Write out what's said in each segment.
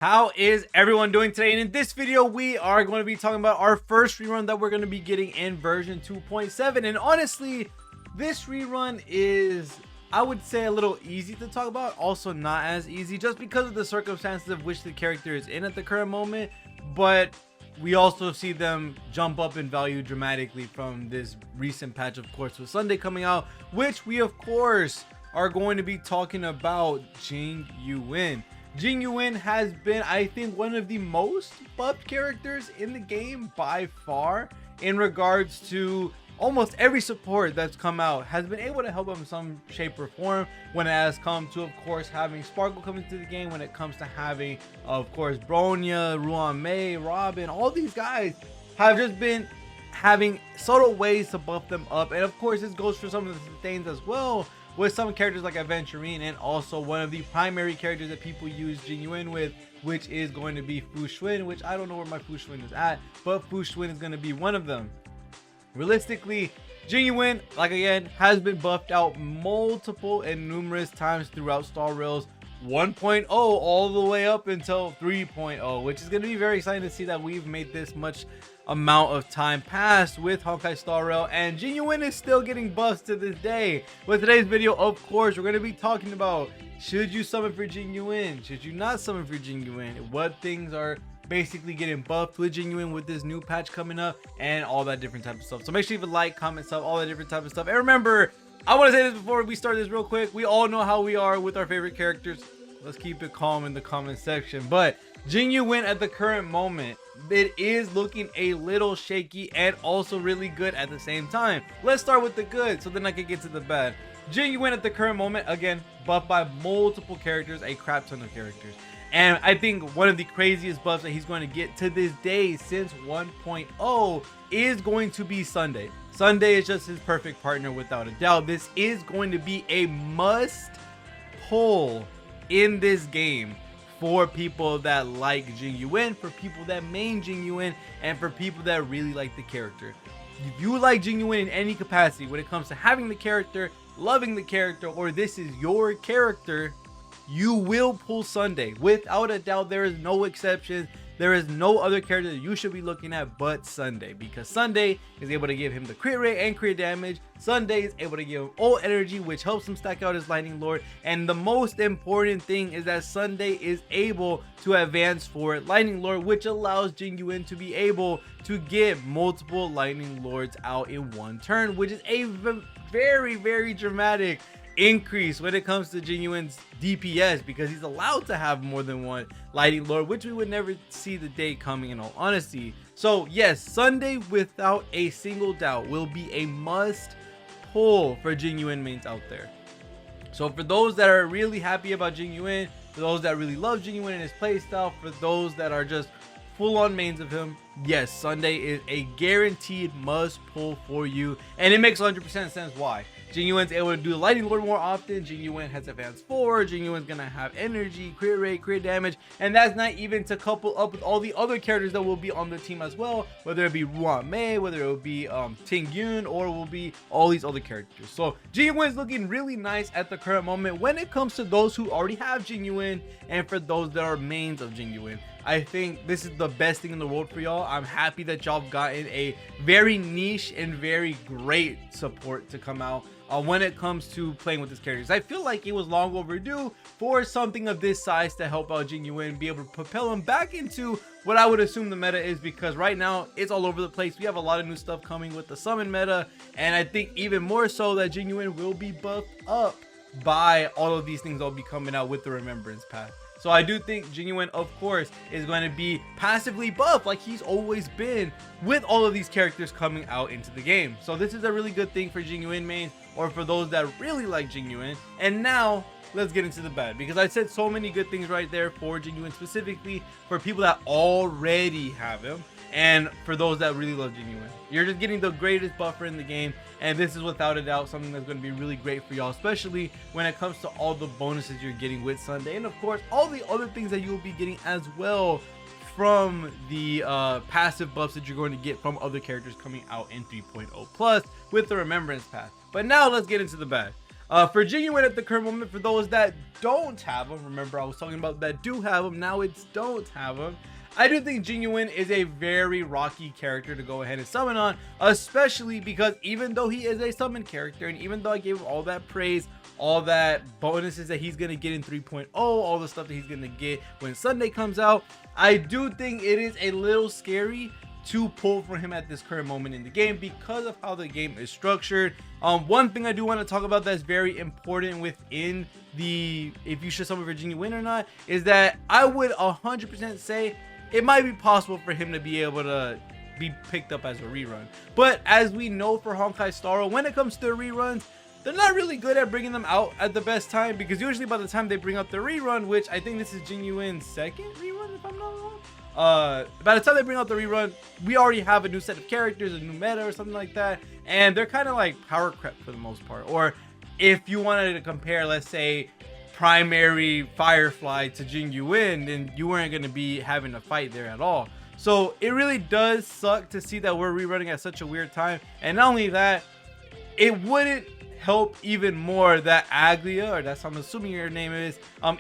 How is everyone doing today? And in this video, we are going to be talking about our first rerun that we're going to be getting in version 2.7. And honestly, this rerun is, I would say, a little easy to talk about. Also not as easy just because of the circumstances of which the character is in at the current moment. But we also see them jump up in value dramatically from this recent patch, of course, with Sunday coming out, which we, of course, are going to be talking about Jing Yuan. Jing Yuan has been, I think, one of the most buffed characters in the game by far in regards to almost every support that's come out has been able to help him in some shape or form when it has come to, of course, having Sparkle come into the game, when it comes to having, of course, Bronya, Ruan Mei, Robin. All these guys have just been having subtle ways to buff them up, and of course this goes for some of the things as well with some characters like Aventurine, and also one of the primary characters that people use Jing Yuan with, which is going to be Fu Xuan, which I don't know where my Fu Xuan is at, but Fu Xuan is going to be one of them. Realistically, Jing Yuan, like again, has been buffed out multiple and numerous times throughout Star Rails 1.0 all the way up until 3.0, which is going to be very exciting to see that we've made this much amount of time pass with Honkai Star Rail, and Jing Yuan is still getting buffs to this day. With today's video, of course, we're going to be talking about, should you summon for Jing Yuan, should you not summon for Jing Yuan, what things are basically getting buffed with Jing Yuan with this new patch coming up, and all that different type of stuff. So make sure you leave a like, comment, stuff, all that different type of stuff. And remember, I want to say this before we start this real quick, we all know how we are with our favorite characters. Let's keep it calm in the comment section. But Jing Yuan at the current moment, it is looking a little shaky and also really good at the same time. Let's start with the good so then I can get to the bad. Jing Yuan at the current moment, again, buffed by multiple characters, a crap ton of characters. And I think one of the craziest buffs that he's going to get to this day since 1.0 is going to be Sunday. Sunday is just his perfect partner without a doubt. This is going to be a must pull in this game for people that like Jing Yuan, for people that main Jing Yuan, and for people that really like the character. If you like Jing Yuan in any capacity when it comes to having the character, loving the character, or this is your character, you will pull Sunday. Without a doubt, there is no exception. There is no other character that you should be looking at but Sunday, because Sunday is able to give him the crit rate and crit damage. Sunday is able to give him ult energy, which helps him stack out his Lightning Lord. And the most important thing is that Sunday is able to advance for Lightning Lord, which allows Jing Yuan to be able to get multiple Lightning Lords out in one turn, which is a very, very dramatic increase when it comes to Jing Yuan's DPS, because he's allowed to have more than one Lightning Lord, which we would never see the day coming, in all honesty. So yes, Sunday without a single doubt will be a must pull for Jing Yuan mains out there. So for those that are really happy about Jing Yuan, for those that really love Jing Yuan and his playstyle, for those that are just full-on mains of him, yes, Sunday is a guaranteed must pull for you, and it makes 100% sense why. Jing Yuan's able to do Lightning Lord more often. Jing Yuan has advanced 4. Jing Yuan's gonna have energy, crit rate, crit damage, and that's not even to couple up with all the other characters that will be on the team as well, whether it be Ruan Mei, whether it will be Tingyun, or it will be all these other characters. So Jing Yuan is looking really nice at the current moment when it comes to those who already have Jing Yuan, and for those that are mains of Jing Yuan. I think this is the best thing in the world for y'all. I'm happy that y'all have gotten a very niche and very great support to come out when it comes to playing with this character. I feel like it was long overdue for something of this size to help out Jing Yuan, be able to propel him back into what I would assume the meta is, because right now it's all over the place. We have a lot of new stuff coming with the summon meta, and I think even more so that Jing Yuan will be buffed up by all of these things that will be coming out with the Remembrance Path. So I do think Jing Yuan, of course, is going to be passively buffed like he's always been with all of these characters coming out into the game. So this is a really good thing for Jing Yuan mains, or for those that really like Jing Yuan. And now let's get into the bad, because I said so many good things right there for Jing Yuan, specifically for people that already have him, and for those that really love Jing Yuan. You're just getting the greatest buffer in the game, and this is without a doubt something that's going to be really great for y'all, especially when it comes to all the bonuses you're getting with Sunday, and of course all the other things that you'll be getting as well from the passive buffs that you're going to get from other characters coming out in 3.0 plus with the Remembrance Path. But now let's get into the bad. For Jing Yuan at the current moment, for those that don't have him, remember I was talking about that do have him, now it's don't have him. I do think Jing Yuan is a very rocky character to go ahead and summon on, especially because even though he is a summon character, and even though I gave him all that praise, all that bonuses that he's going to get in 3.0, all the stuff that he's going to get when Sunday comes out, I do think it is a little scary to pull for him at this current moment in the game because of how the game is structured. One thing I do want to talk about that's very important within the if you should summon for Jing Yuan or not is that I would 100% say it might be possible for him to be able to be picked up as a rerun. But as we know for Honkai Star, when it comes to reruns, they're not really good at bringing them out at the best time, because usually by the time they bring out the rerun, which I think this is Jing Yuan's second rerun if I'm not wrong, by the time they bring out the rerun, we already have a new set of characters, a new meta or something like that, and they're kind of like power crept for the most part. Or if you wanted to compare, let's say, primary Firefly to Jing Yuan, then you weren't going to be having a fight there at all. So it really does suck to see that we're rerunning at such a weird time. And not only that, it wouldn't help even more that Aglia, or that's I'm assuming your name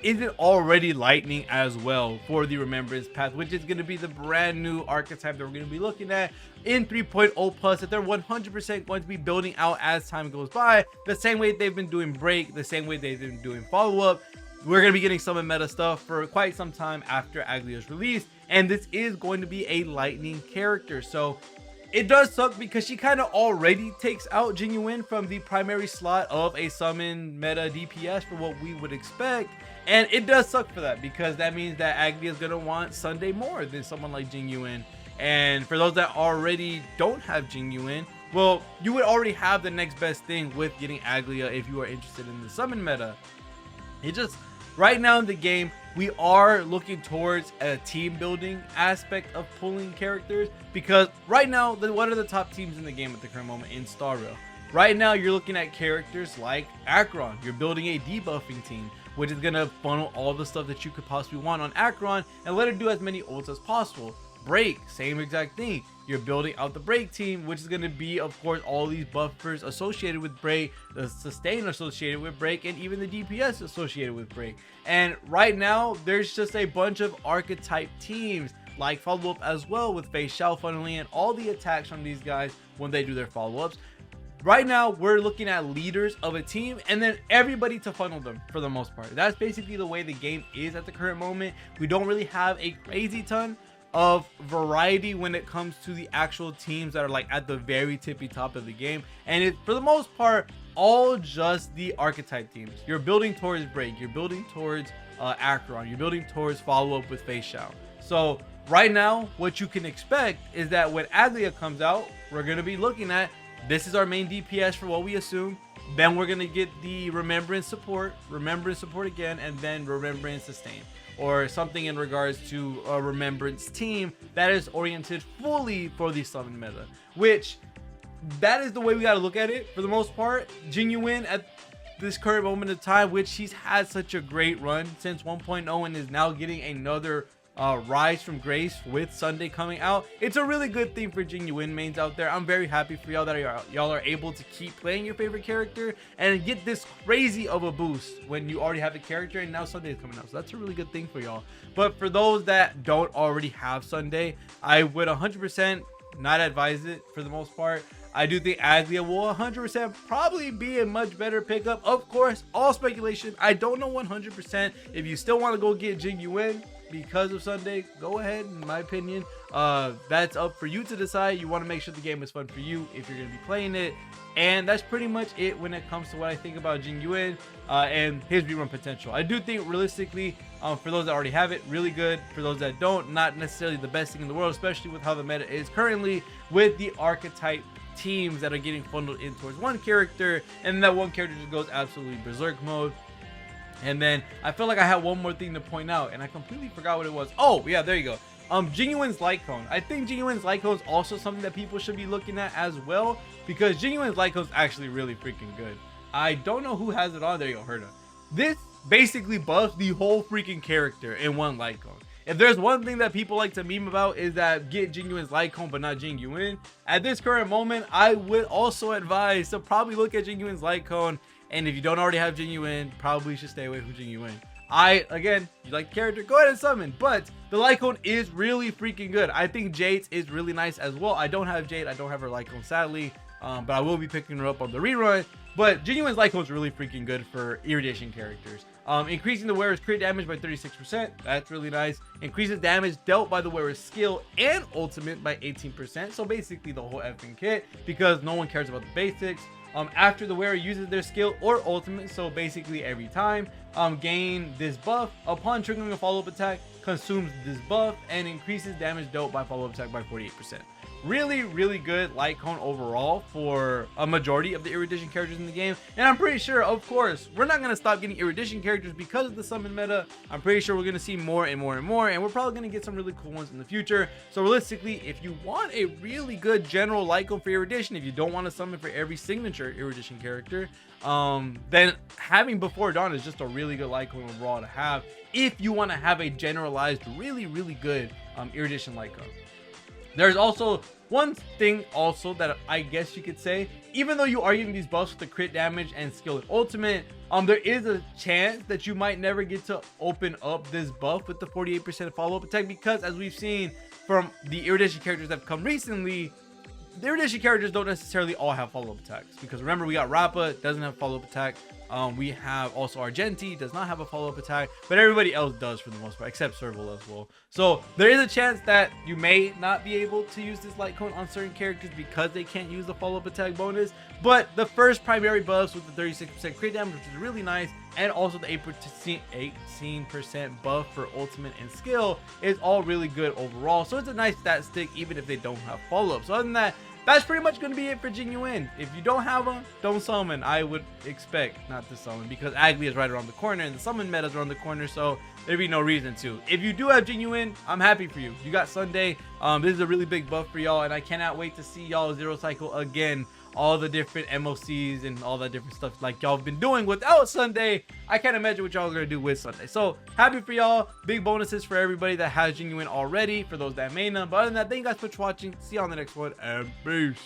isn't already lightning as well for the Remembrance Path, which is going to be the brand new archetype that we're going to be looking at in 3.0 plus, that they're 100% going to be building out as time goes by, the same way they've been doing break, the same way they've been doing follow-up. We're going to be getting some meta stuff for quite some time after Aglia's release, and this is going to be a lightning character. So it does suck because she kind of already takes out Jing Yuan from the primary slot of a summon meta DPS for what we would expect. And it does suck for that, because that means that Aglia is going to want Sunday more than someone like Jing Yuan. And for those that already don't have Jing Yuan, well, you would already have the next best thing with getting Aglia if you are interested in the summon meta. It just, right now in the game, we are looking towards a team building aspect of pulling characters, because right now, what are the top teams in the game at the current moment in Star Rail? Right now, you're looking at characters like Acheron. You're building a debuffing team, which is going to funnel all the stuff that you could possibly want on Acheron and let it do as many ults as possible. Break, same exact thing. You're building out the break team, which is going to be, of course, all these buffers associated with break, the sustain associated with break, and even the DPS associated with break. And right now, there's just a bunch of archetype teams like follow-up as well, with Fei Xiao funneling in all the attacks from these guys when they do their follow-ups. Right now, we're looking at leaders of a team and then everybody to funnel them for the most part. That's basically the way the game is at the current moment. We don't really have a crazy ton of variety when it comes to the actual teams that are like at the very tippy top of the game, and it for the most part all just the archetype teams. You're building towards break, you're building towards Acheron, you're building towards follow-up with Fei Xiao. So right now, what you can expect is that when Aglia comes out, we're going to be looking at, this is our main DPS for what we assume. Then we're going to get the Remembrance support again, and then Remembrance sustain, or something in regards to a Remembrance team that is oriented fully for the summon meta, which that is the way we got to look at it for the most part. Jing Yuan at this current moment of time, which he's had such a great run since 1.0 and is now getting another rise from grace with Sunday coming out. It's a really good thing for Jing Yuan mains out there. I'm very happy for y'all that y'all are able to keep playing your favorite character and get this crazy of a boost when you already have the character and now Sunday is coming out. So that's a really good thing for y'all. But for those that don't already have Sunday, I would 100% not advise it for the most part. I do think Aglia will 100% probably be a much better pickup. Of course, all speculation. I don't know 100%. If you still want to go get Jing Yuan because of Sunday, go ahead. In my opinion, that's up for you to decide. You want to make sure the game is fun for you if you're going to be playing it. And that's pretty much it when it comes to what I think about Jing Yuan and his rerun potential. I do think realistically, for those that already have it, really good. For those that don't, not necessarily the best thing in the world, especially with how the meta is currently with the archetype teams that are getting funneled in towards one character, and that one character just goes absolutely berserk mode. And then I feel like I had one more thing to point out and I completely forgot what it was. Oh yeah, there you go. Jing Yuan's light cone. I think Jing Yuan's light cone is also something that people should be looking at as well, because Jing Yuan's light cone is actually really freaking good. I don't know who has it on. There you go, Herda. This basically buffs the whole freaking character in one light cone. If there's one thing that people like to meme about, is that get Jing Yuan's light cone but not Jing Yuan. At this current moment, I would also advise to probably look at Jing Yuan's light cone And if you don't already have Jing Yuan, probably should stay away from Jing Yuan. Again, you like the character, go ahead and summon. But the Lycone is really freaking good. I think Jade's is really nice as well. I don't have Jade. I don't have her Lycone, sadly. But I will be picking her up on the rerun. But Jing Yuan's Lycone is really freaking good for Erudition characters. Increasing the wearer's crit damage by 36%. That's really nice. Increases damage dealt by the wearer's skill and ultimate by 18%. So basically the whole effing kit, because no one cares about the basics. After the wearer uses their skill or ultimate, so basically every time, gain this buff. Upon triggering a follow-up attack, consumes this buff and increases damage dealt by follow-up attack by 48%. Really, really good Lycone overall for a majority of the Erudition characters in the game. And I'm pretty sure, of course, we're not going to stop getting Erudition characters because of the summon meta. I'm pretty sure we're going to see more and more and more, and we're probably going to get some really cool ones in the future. So realistically, if you want a really good general Lycone for Erudition, if you don't want to summon for every signature Erudition character, then having Before Dawn is just a really good Lycone overall to have if you want to have a generalized, really, really good Erudition Lycone. There's also one thing also that I guess you could say, even though you are getting these buffs with the crit damage and skill and ultimate, there is a chance that you might never get to open up this buff with the 48% follow-up attack, because as we've seen from the Erudition characters that have come recently, the Erudition characters don't necessarily all have follow-up attacks, because remember, we got Rappa, doesn't have follow-up attack. We have also Argenti, does not have a follow-up attack, but everybody else does for the most part, except Serval as well. So there is a chance that you may not be able to use this Lycone on certain characters because they can't use the follow-up attack bonus. But the first primary buffs with the 36% crit damage, which is really nice, and also the 18% buff for ultimate and skill is all really good overall. So it's a nice stat stick even if they don't have follow-up. So other than that, that's pretty much going to be it for Jing Yuan. If you don't have them, don't summon. I would expect not to summon because Agli is right around the corner and the summon meta is around the corner, so there'd be no reason to. If you do have Jing Yuan, I'm happy for you. You got Sunday. This is a really big buff for y'all, and I cannot wait to see y'all Zero Cycle again. All the different MOCs and all that different stuff like y'all have been doing without Sunday. I can't imagine what y'all are gonna do with Sunday. So happy for y'all. Big bonuses for everybody that has Jing Yuan already, for those that may not. But other than that, thank you guys so much for watching. See you on the next one, and peace.